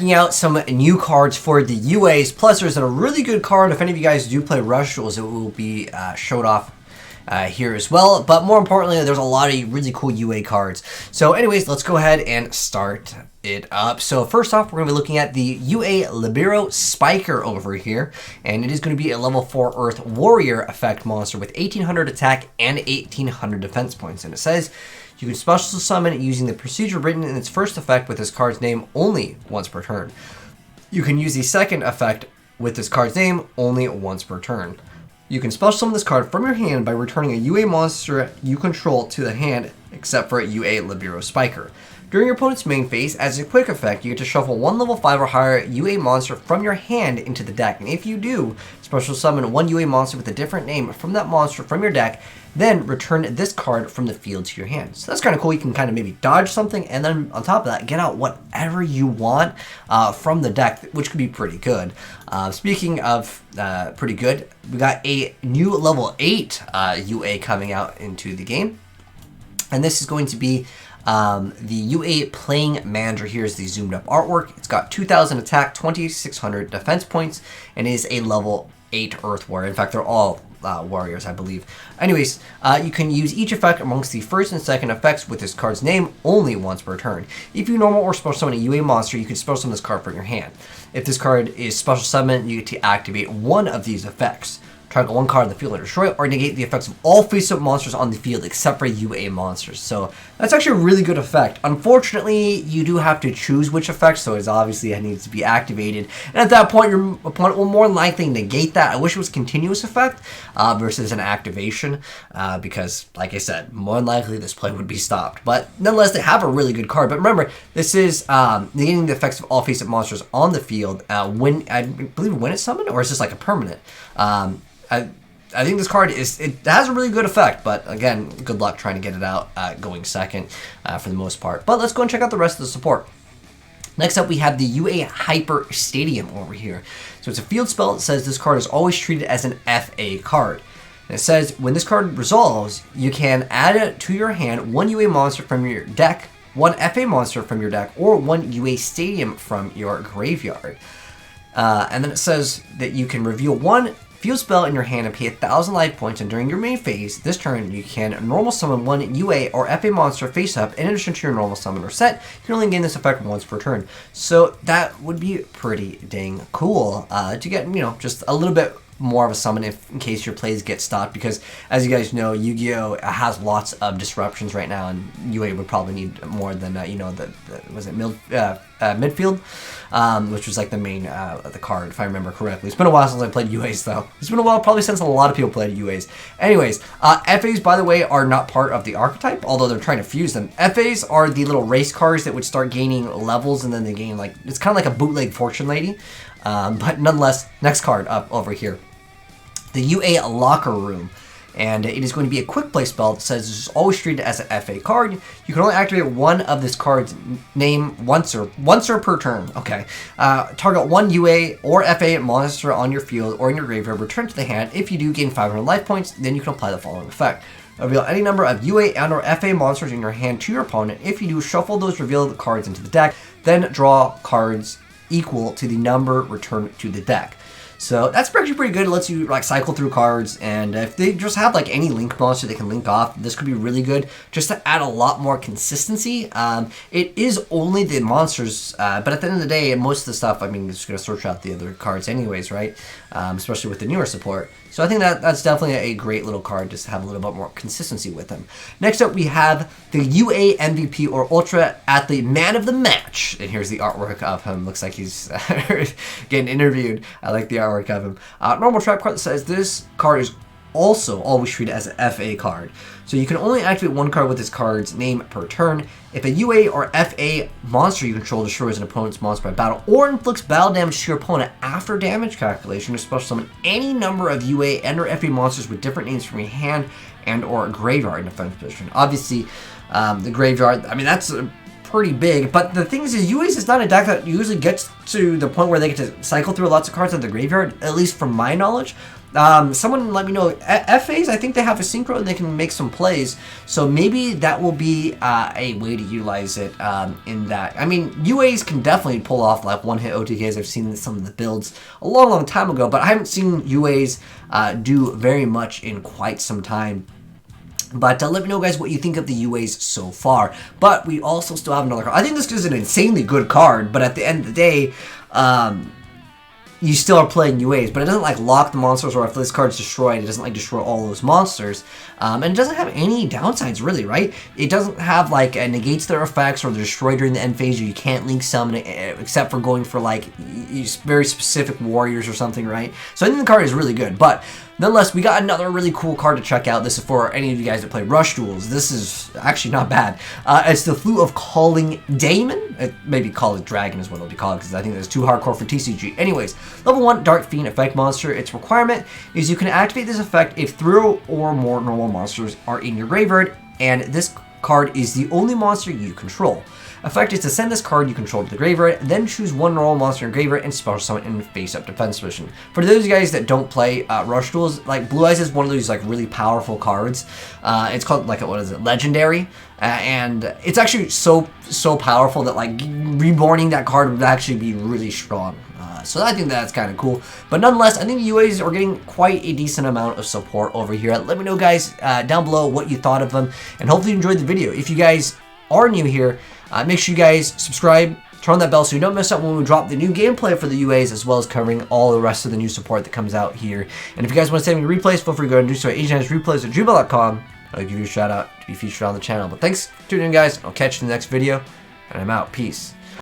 Out some new cards for the UAs. Plus, there's a really good card. If any of you guys do play Rush Duels, it will be showed off here as well. But more importantly, there's a lot of really cool UA cards. So anyways, let's go ahead and start it up. So first off, we're going to be looking at the UA Libero Spiker over here. And it is going to be a level 4 Earth Warrior effect monster with 1800 attack and 1800 defense points. And it says, you can special summon it using the procedure written in its first effect with this card's name only once per turn. You can use the second effect with this card's name only once per turn. You can special summon this card from your hand by returning a UA monster you control to the hand, except for a UA Libero Spiker. During your opponent's main phase, as a quick effect, you get to shuffle one level 5 or higher UA monster from your hand into the deck. And if you do, special summon one UA monster with a different name from that monster from your deck, then return this card from the field to your hand. So that's kind of cool. You can kind of maybe dodge something, and then on top of that, get out whatever you want from the deck, which could be pretty good. Speaking of pretty good, we got a new level 8 UA coming out into the game. And this is going to be the UA Playing Manager. Here's the zoomed up artwork. It's got 2000 attack, 2600 defense points, and is a level 8 Earth Warrior. In fact, they're all warriors, I believe. Anyways, you can use each effect amongst the first and second effects with this card's name only once per turn. If you normal or special summon a UA monster, you can special summon this card from your hand. If this card is special summoned, you get to activate one of these effects. Target one card on the field and destroy it, or negate the effects of all face-up monsters on the field except for UA monsters. So that's actually a really good effect. Unfortunately, you do have to choose which effect, so it's obviously it needs to be activated. And at that point, your opponent will more likely negate that. I wish it was continuous effect versus an activation, because, like I said, more than likely this play would be stopped. But nonetheless, they have a really good card. But remember, this is negating the effects of all face-up monsters on the field when I believe when it's summoned, or is this like a permanent? I think this card it has a really good effect, but again, good luck trying to get it out going second for the most part. But let's go and check out the rest of the support. Next up, we have the UA Hyper Stadium over here. So it's a field spell that says this card is always treated as an FA card. And it says when this card resolves, you can add it to your hand one UA monster from your deck, one FA monster from your deck, or one UA Stadium from your graveyard. And then it says that you can reveal one field spell in your hand and pay 1000 life points, and during your main phase, this turn, you can normal summon one UA or FA monster face up in addition to your normal summon or set. You can only gain this effect once per turn. So that would be pretty dang cool to get, you know, just a little bit more of a summon in case your plays get stopped, because as you guys know, Yu-Gi-Oh has lots of disruptions right now, and UA would probably need more than you know, midfield, which was like the main the card, if I remember correctly. It's been a while since I played UAs though. It's been a while probably since a lot of people played UAs. Anyways, FAs, by the way, are not part of the archetype, although they're trying to fuse them. FAs are the little race cars that would start gaining levels, and then they gain, like, it's kind of like a bootleg Fortune Lady. But nonetheless, next card up over here, the UA Locker Room. And it is going to be a quick play spell that says this is always treated as an FA card. You can only activate one of this card's name once per turn. Okay. Target one UA or FA monster on your field or in your graveyard, return to the hand. If you do, gain 500 life points, then you can apply the following effect. Reveal any number of UA and or FA monsters in your hand to your opponent. If you do, shuffle those revealed cards into the deck, then draw cards equal to the number returned to the deck. So that's actually pretty good. It lets you like cycle through cards, and if they just have like any link monster they can link off, this could be really good just to add a lot more consistency. It is only the monsters, but at the end of the day, most of the stuff, I mean, it's just going to search out the other cards anyways, right? Especially with the newer support. So I think that's definitely a great little card just to have a little bit more consistency with them. Next up, we have the UA MVP or Ultra Athlete Man of the Match. And here's the artwork of him. Looks like he's getting interviewed. I like the artwork of him. Normal trap card that says this card is also always treated as an FA card. So you can only activate one card with this card's name per turn. If a UA or FA monster you control destroys an opponent's monster by battle or inflicts battle damage to your opponent after damage calculation, you special summon any number of UA and or FA monsters with different names from your hand and or graveyard in defense position. Obviously, the graveyard, I mean, that's pretty big, but the thing is UAs is not a deck that usually gets to the point where they get to cycle through lots of cards in the graveyard, at least from my knowledge. Someone let me know. FAs, I think they have a synchro and they can make some plays. So maybe that will be a way to utilize it in that. I mean, UAs can definitely pull off like one-hit OTKs. I've seen some of the builds a long time ago, but I haven't seen UAs do very much in quite some time. But let me know, guys, what you think of the UAs so far. But we also still have another card. I think this is an insanely good card, but at the end of the day, you still are playing UAs, but it doesn't like lock the monsters, or if this card's destroyed, it doesn't like destroy all those monsters. And it doesn't have any downsides, really, right? It doesn't have like negates their effects, or they're destroyed during the end phase, or you can't link summon it, except for going for like very specific warriors or something, right? So I think the card is really good, but nonetheless, we got another really cool card to check out. This is for any of you guys that play Rush Duels. This is actually not bad. It's the Flute of Calling Daemon. Maybe Call it Dragon is what it'll be called, because I think that's too hardcore for TCG. Anyways, level 1 Dark Fiend effect monster. Its requirement is you can activate this effect if 3 or more normal monsters are in your graveyard, and this card is the only monster you control. Effect is to send this card you control to the graveyard, then choose one normal monster in graveyard and special summon in face-up defense position. For those of you guys that don't play Rush Duels, like Blue Eyes is one of those like really powerful cards. It's called like what is it, Legendary, and it's actually so powerful that like reborning that card would actually be really strong. So I think that's kind of cool. But nonetheless, I think UAs are getting quite a decent amount of support over here. Let me know, guys, down below what you thought of them, and hopefully you enjoyed the video. If you guys are new here, make sure you guys subscribe, turn on that bell so you don't miss out when we drop the new gameplay for the UAs, as well as covering all the rest of the new support that comes out here. And if you guys want to send me replays, feel free to go and do so at AzneyesReplays@gmail.com. I'll give you a shout out to be featured on the channel. But thanks for tuning in, guys. I'll catch you in the next video, and I'm out. Peace.